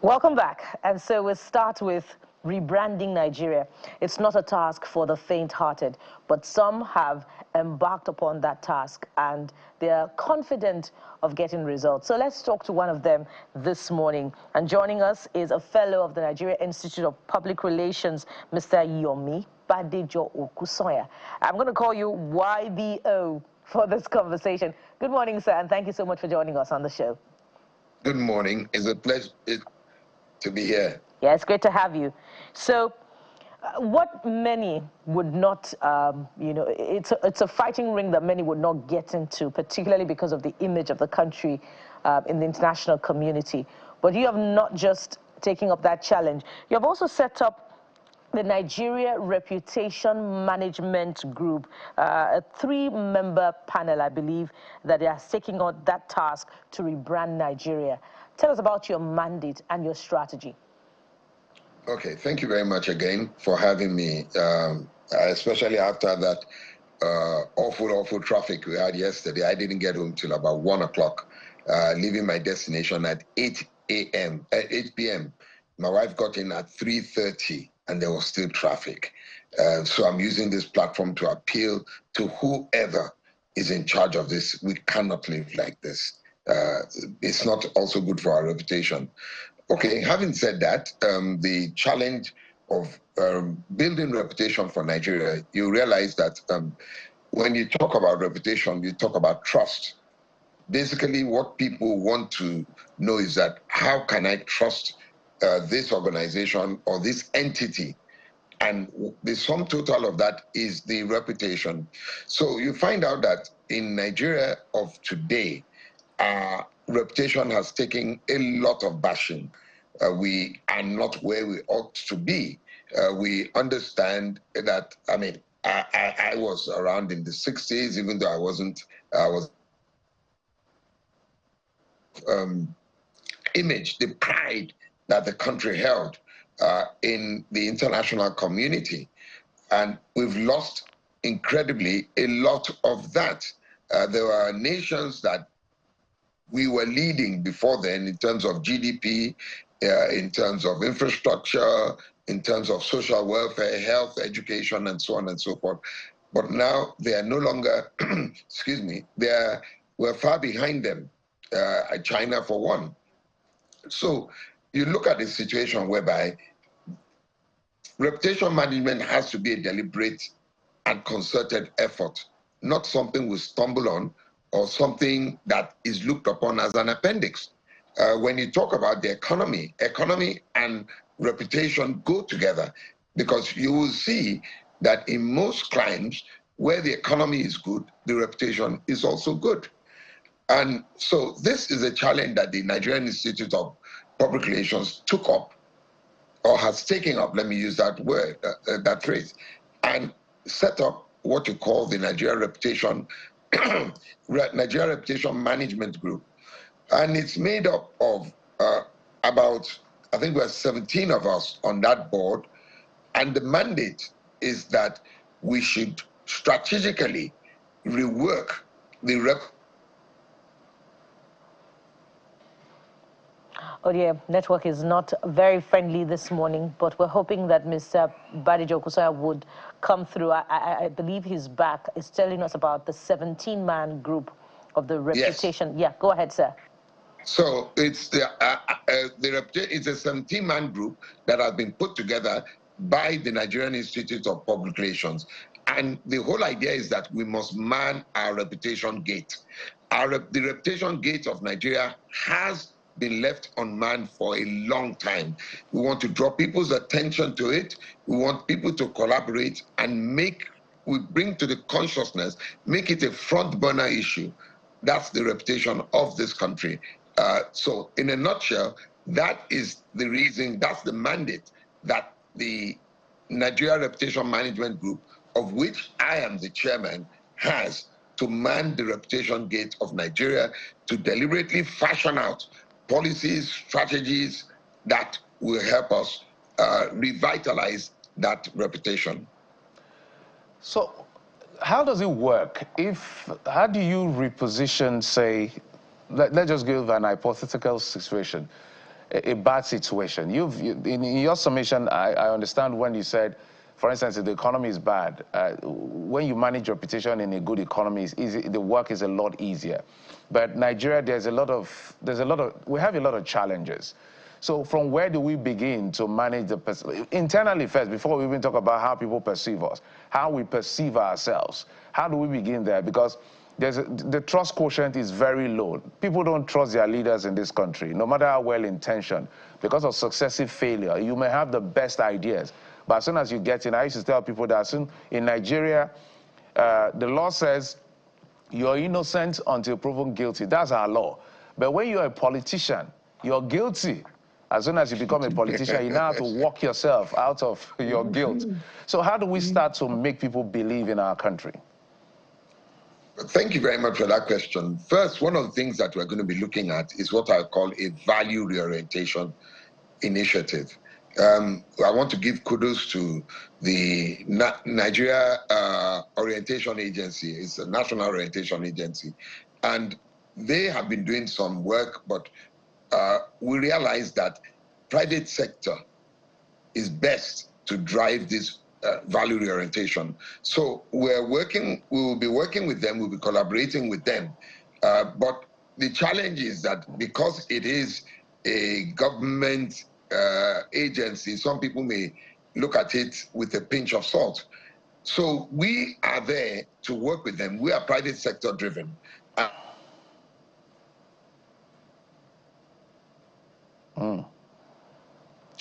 Welcome back. And so we'll start with rebranding Nigeria. It's not a task for the faint-hearted, but some have embarked upon that task and they're confident of getting results. So let's talk to one of them this morning. And joining us is a fellow of the Nigeria Institute of Public Relations, Mr. Yomi Badejo-Okusanya. I'm going to call you YBO for this conversation. Good morning, sir, and thank you so much for joining us on the show. Good morning. It's a pleasure to be here. Yeah, it's great to have you. So what many would not, it's a fighting ring that many would not get into, particularly because of the image of the country in the international community. But you have not just taken up that challenge. You have also set up the Nigeria Reputation Management Group, a 3-member panel, I believe, that are taking on that task to rebrand Nigeria. Tell us about your mandate and your strategy. Okay, thank you very much again for having me, especially after that awful traffic we had yesterday. I didn't get home till about 1 o'clock, leaving my destination at 8 p.m. My wife got in at 3:30 and there was still traffic. So I'm using this platform to appeal to whoever is in charge of this. We cannot live like this. It's not also good for our reputation. Okay, having said that, the challenge of building reputation for Nigeria, you realize that when you talk about reputation, you talk about trust. Basically, what people want to know is that how can I trust this organization or this entity? And the sum total of that is the reputation. So you find out that in Nigeria of today, our reputation has taken a lot of bashing. We are not where we ought to be. We understand that, I mean, I was around in the 60s, even though I was image, the pride that the country held in the international community. And we've lost incredibly a lot of that. There are nations that we were leading before then in terms of GDP, in terms of infrastructure, in terms of social welfare, health, education, and so on and so forth. But now they are no longer, excuse me, we're far behind them, China for one. So you look at the situation whereby reputation management has to be a deliberate and concerted effort, not something we stumble on or something that is looked upon as an appendix. When you talk about the economy and reputation go together, because you will see that in most climes where the economy is good, the reputation is also good. And so this is a challenge that the Nigerian Institute of Public Relations took up, or has taken up, let me use that word, that phrase, and set up what you call the Nigeria Reputation Management Group. And it's made up of about, I think we're 17 of us on that board. And the mandate is that we should strategically rework the Oh dear, network is not very friendly this morning, but we're hoping that Mr. Badejo-Okusanya would come through. I believe he's back. He's telling us about the 17-man group of the reputation. Yes. Yeah, go ahead, sir. So it's it's a 17-man group that has been put together by the Nigerian Institute of Public Relations. And the whole idea is that we must man our reputation gate. The reputation gate of Nigeria has been left unmanned for a long time. We want to draw people's attention to it. We want people to collaborate and we bring to the consciousness, make it a front burner issue. That's the reputation of this country. So in a nutshell, that is the reason, that's the mandate that the Nigeria Reputation Management Group, of which I am the chairman, has to man the reputation gate of Nigeria, to deliberately fashion out policies, strategies that will help us revitalize that reputation. So how does it work? How do you reposition, say, let's just give an hypothetical situation. a bad situation. In your summation, I understand when you said, for instance, if the economy is bad, when you manage reputation in a good economy, it's easy, the work is a lot easier. But Nigeria, we have a lot of challenges. So from where do we begin to manage internally first, before we even talk about how people perceive us, how we perceive ourselves? How do we begin there? Because the trust quotient is very low. People don't trust their leaders in this country, no matter how well-intentioned. Because of successive failure, you may have the best ideas, but as soon as you get in, I used to tell people that in Nigeria, the law says you're innocent until proven guilty. That's our law. But when you're a politician, you're guilty. As soon as you become a politician, you now have to walk yourself out of your guilt. So how do we start to make people believe in our country? Thank you very much for that question. First, one of the things that we're going to be looking at is what I call a value reorientation initiative. I want to give kudos to the Nigeria Orientation Agency. It's a national orientation agency. And they have been doing some work, but we realize that private sector is best to drive this value reorientation. So we will be working with them, we'll be collaborating with them. But the challenge is that because it is a government agency, some people may look at it with a pinch of salt. So we are there to work with them. We are private sector driven.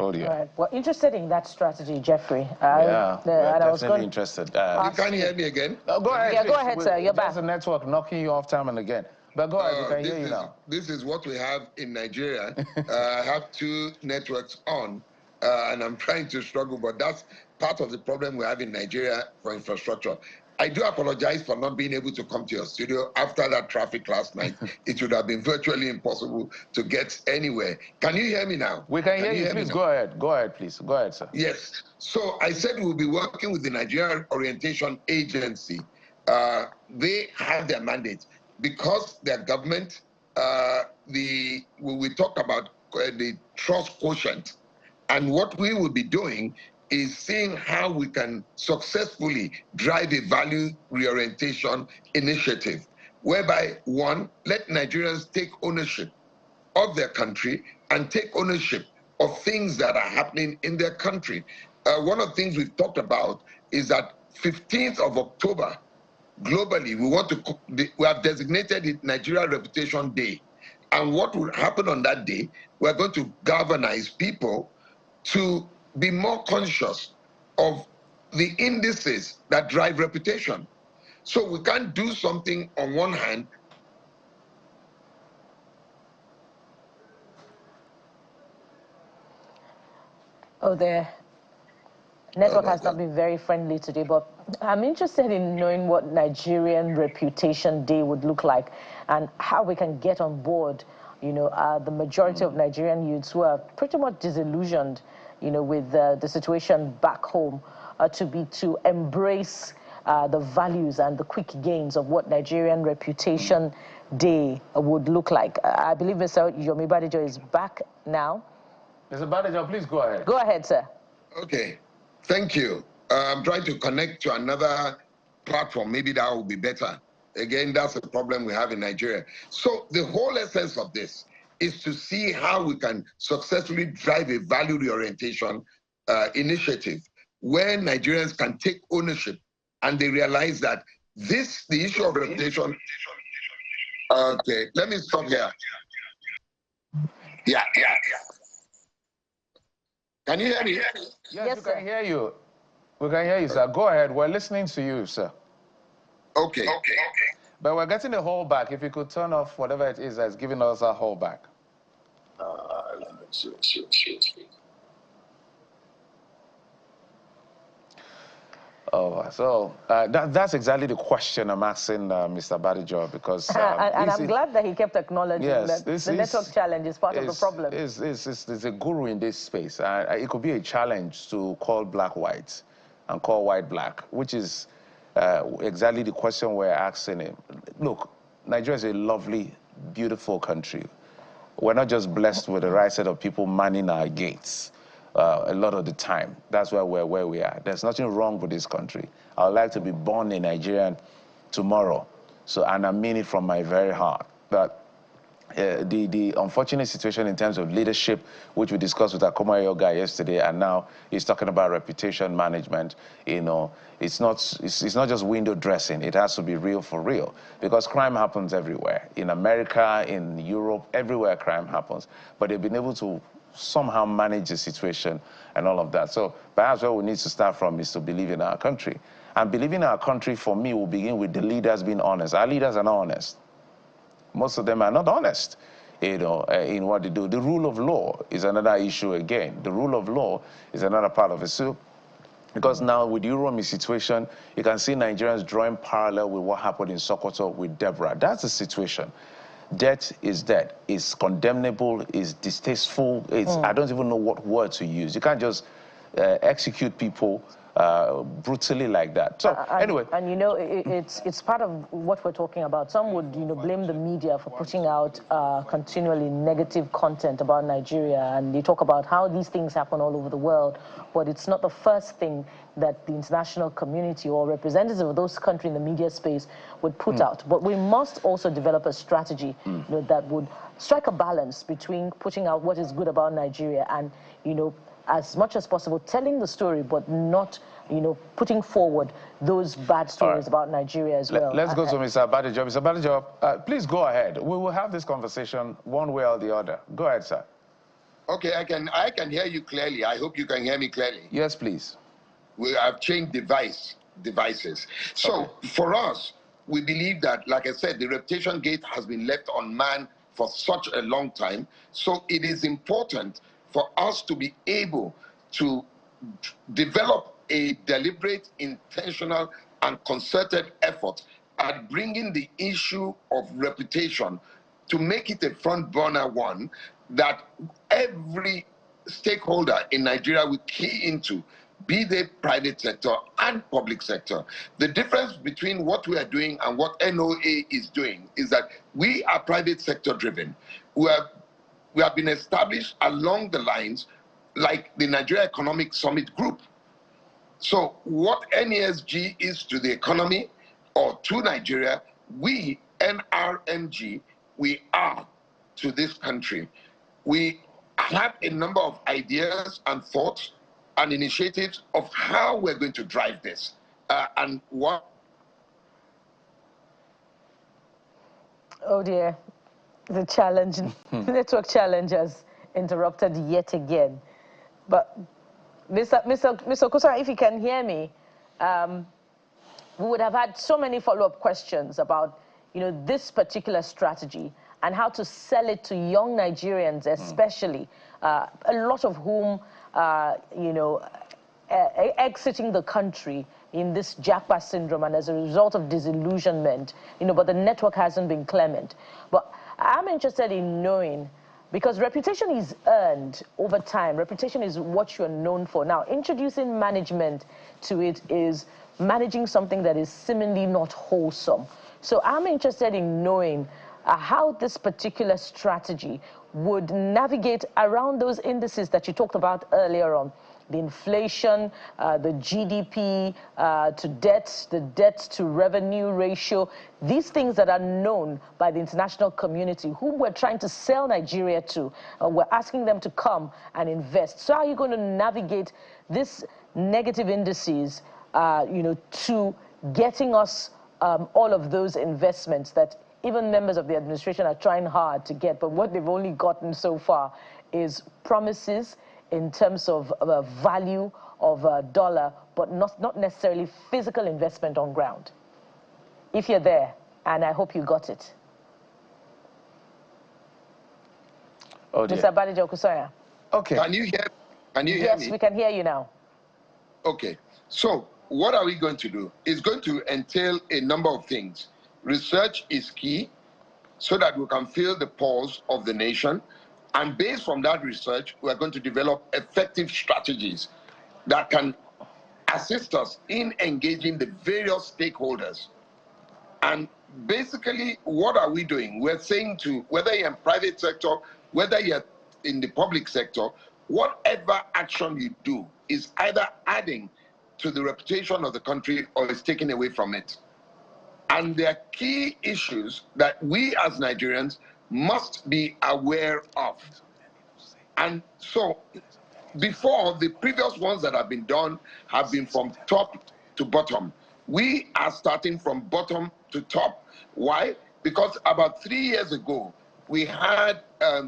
Oh dear. All right. Well, interested in that strategy, Jeffrey. Yeah, we're definitely interested. You can't hear me again? No, go ahead. Yeah, please. go ahead, sir. You're back. There's a network knocking you off time and again. But go ahead, we can hear you now. This is what we have in Nigeria. I have two networks on, and I'm trying to struggle, but that's part of the problem we have in Nigeria for infrastructure. I do apologize for not being able to come to your studio after that traffic last night. It would have been virtually impossible to get anywhere. Can you hear me now? We can hear you. Please go ahead. Go ahead, please. Go ahead, sir. Yes. So I said we'll be working with the Nigerian Orientation Agency. They have their mandate because their government. We talked about the trust quotient, and what we will be doing is seeing how we can successfully drive a value reorientation initiative, whereby, one, let Nigerians take ownership of their country and take ownership of things that are happening in their country. One of the things we've talked about is that 15th of October, globally, we have designated it Nigeria Reputation Day. And what will happen on that day, we're going to galvanize people to be more conscious of the indices that drive reputation. So we can't do something on one hand. Oh, the network has not been very friendly today, but I'm interested in knowing what Nigerian Reputation Day would look like and how we can get on board, the majority of Nigerian youths who are pretty much disillusioned, with the situation back home, to embrace the values and the quick gains of what Nigerian Reputation Day would look like. I believe Mr. Yomi Badejo is back now. Mr. Badejo, please go ahead. Go ahead, sir. Okay, thank you. I'm trying to connect to another platform. Maybe that will be better. Again, that's a problem we have in Nigeria. So the whole essence of this is to see how we can successfully drive a value reorientation initiative where Nigerians can take ownership and they realize that the issue of reputation. Okay, let me stop here. Yeah. Can you hear me? Yes, we can hear you. We can hear you, sir. Go ahead. We're listening to you, sir. Okay. But we're getting a hold back. If you could turn off whatever it is that's giving us a hold back. Let me see. Oh, so that's exactly the question I'm asking Mr. Badejo, because... and I'm glad that he kept acknowledging that the network challenge is part of the problem. There's a guru in this space. It could be a challenge to call black white and call white black, which is exactly the question we're asking him. Look, Nigeria is a lovely, beautiful country. we're not just blessed with the right set of people manning our gates. A lot of the time, that's why we're where we are. There's nothing wrong with this country. I would like to be born a Nigerian tomorrow, and I mean it from my very heart. But the unfortunate situation in terms of leadership, which we discussed with Akoma Yoga yesterday, and now he's talking about reputation management. You know, it's not just window dressing. It has to be real for real, because crime happens everywhere. In America, in Europe, everywhere crime happens. But they've been able to somehow manage the situation and all of that. So perhaps where we need to start from is to believe in our country. And believing in our country, for me, will begin with the leaders being honest. Our leaders are not honest. Most of them are not honest, you know, in what they do. The rule of law is another issue again. The rule of law is another part of it. So, because now with the Yomi situation, you can see Nigerians drawing parallel with what happened in Sokoto with Deborah. That's the situation. Death is dead. It's condemnable. It's distasteful. I don't even know what word to use. You can't just execute people brutally like that. So anyway, and you know, it's part of what we're talking about. Some would, you know, blame the media for putting out continually negative content about Nigeria, and they talk about how these things happen all over the world, but it's not the first thing that the international community or representatives of those countries in the media space would put out. But we must also develop a strategy, you know, that would strike a balance between putting out what is good about Nigeria and, you know, as much as possible telling the story, but not, you know, putting forward those bad stories about Nigeria as well. Let's go to Mr. Badejo. Mr. Badejo, please go ahead. We will have this conversation one way or the other. Go ahead, sir. Okay, I can hear you clearly. I hope you can hear me clearly. Yes, please. We have changed devices. So for us, we believe that, like I said, the reputation gate has been left unmanned for such a long time. So it is important for us to be able to develop a deliberate, intentional, and concerted effort at bringing the issue of reputation to make it a front burner one that every stakeholder in Nigeria will key into, be they private sector and public sector. The difference between what we are doing and what NOA is doing is that we are private sector driven. We have been established along the lines like the Nigeria Economic Summit Group. So what NESG is to the economy or to Nigeria, we, NRNG, we are to this country. We have a number of ideas and thoughts and initiatives of how we're going to drive this. And what... Oh dear, the challenge, network challenge has interrupted yet again. But Mr. Okusanya, if you can hear me, we would have had so many follow-up questions about, you know, this particular strategy and how to sell it to young Nigerians, especially, a lot of whom, you know, exiting the country in this Japa syndrome and as a result of disillusionment, you know, but the network hasn't been clement. But I'm interested in knowing, because reputation is earned over time. Reputation is what you're known for. Now, introducing management to it is managing something that is seemingly not wholesome. So I'm interested in knowing how this particular strategy would navigate around those indices that you talked about earlier on. The inflation, the GDP to debt, the debt to revenue ratio, these things that are known by the international community, whom we're trying to sell Nigeria to. We're asking them to come and invest. So how are you going to navigate this negative indices, you know, to getting us all of those investments that even members of the administration are trying hard to get, but what they've only gotten so far is promises in terms of value of a dollar, but not necessarily physical investment on ground. If you're there, and I hope you got it. Oh dear. Mr. Badejo-Okusanya. Okay. Can you hear me? Yes, we can hear you now. Okay. So what are we going to do? It's going to entail a number of things. Research is key so that we can feel the pulse of the nation. And based from that research, we are going to develop effective strategies that can assist us in engaging the various stakeholders. And basically, what are we doing? We're saying to, whether you're in private sector, whether you're in the public sector, whatever action you do is either adding to the reputation of the country or is taking away from it. And there are key issues that we as Nigerians must be aware of. And so, before, the previous ones that have been done have been from top to bottom. We are starting from bottom to top. Why? Because about 3 years ago, we had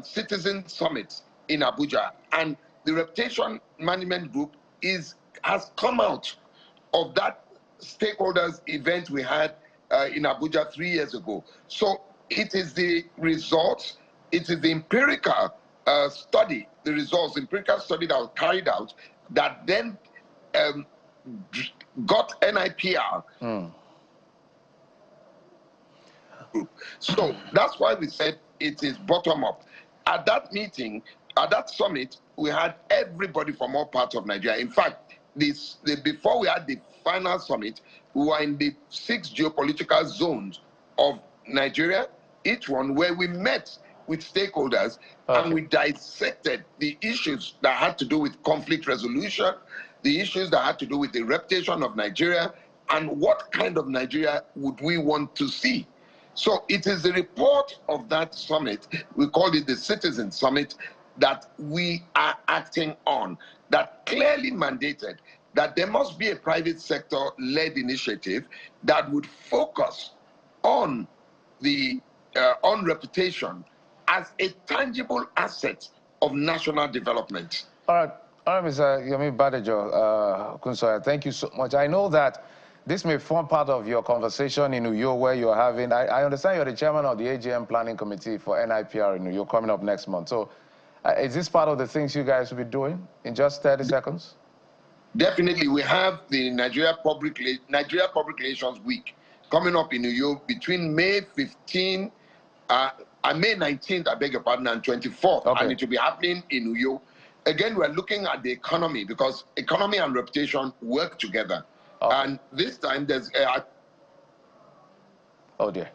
Citizen Summit in Abuja, and the Reputation Management Group has come out of that stakeholders event we had in Abuja 3 years ago. So it is the results, it is the empirical study, the results, empirical study that was carried out that then got NIPR. So that's why we said it is bottom up. At that meeting, at that summit, we had everybody from all parts of Nigeria. In fact, before we had the final summit, we were in the 6 geopolitical zones of Nigeria, each one where we met with stakeholders and we dissected the issues that had to do with conflict resolution, the issues that had to do with the reputation of Nigeria, and what kind of Nigeria would we want to see. So it is the report of that summit, we call it the Citizen Summit, that we are acting on, that clearly mandated that there must be a private sector-led initiative that would focus on the on reputation as a tangible asset of national development. All right, Mr. Yomi Badejo-Okusanya, thank you so much. I know that this may form part of your conversation in Uyo where you're having, I understand you're the chairman of the AGM Planning Committee for NIPR in Uyo coming up next month. So is this part of the things you guys will be doing in just 30 seconds? Definitely. We have the Nigeria Public Relations Week coming up in Uyo between May 15 and May 19th, I beg your pardon, and 24th. And it will be happening in Uyo. Again, we're looking at the economy because economy and reputation work together. And this time there's oh dear.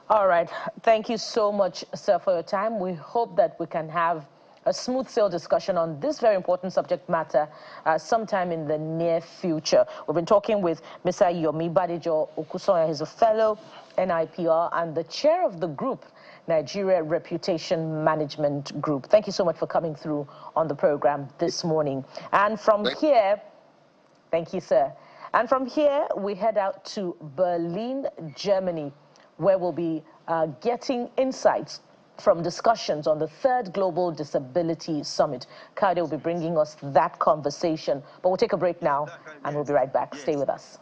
All right. Thank you so much, sir, for your time. We hope that we can have a smooth sail discussion on this very important subject matter sometime in the near future. We've been talking with Mr. Yomi Badejo-Okusanya. He's a fellow NIPR and the chair of the group, Nigeria Reputation Management Group. Thank you so much for coming through on the program this morning. And from here, thank you, sir. And from here, we head out to Berlin, Germany, where we'll be getting insights from discussions on the 3rd Global Disability Summit. Kade will be bringing us that conversation. But we'll take a break now, and we'll be right back. Stay with us.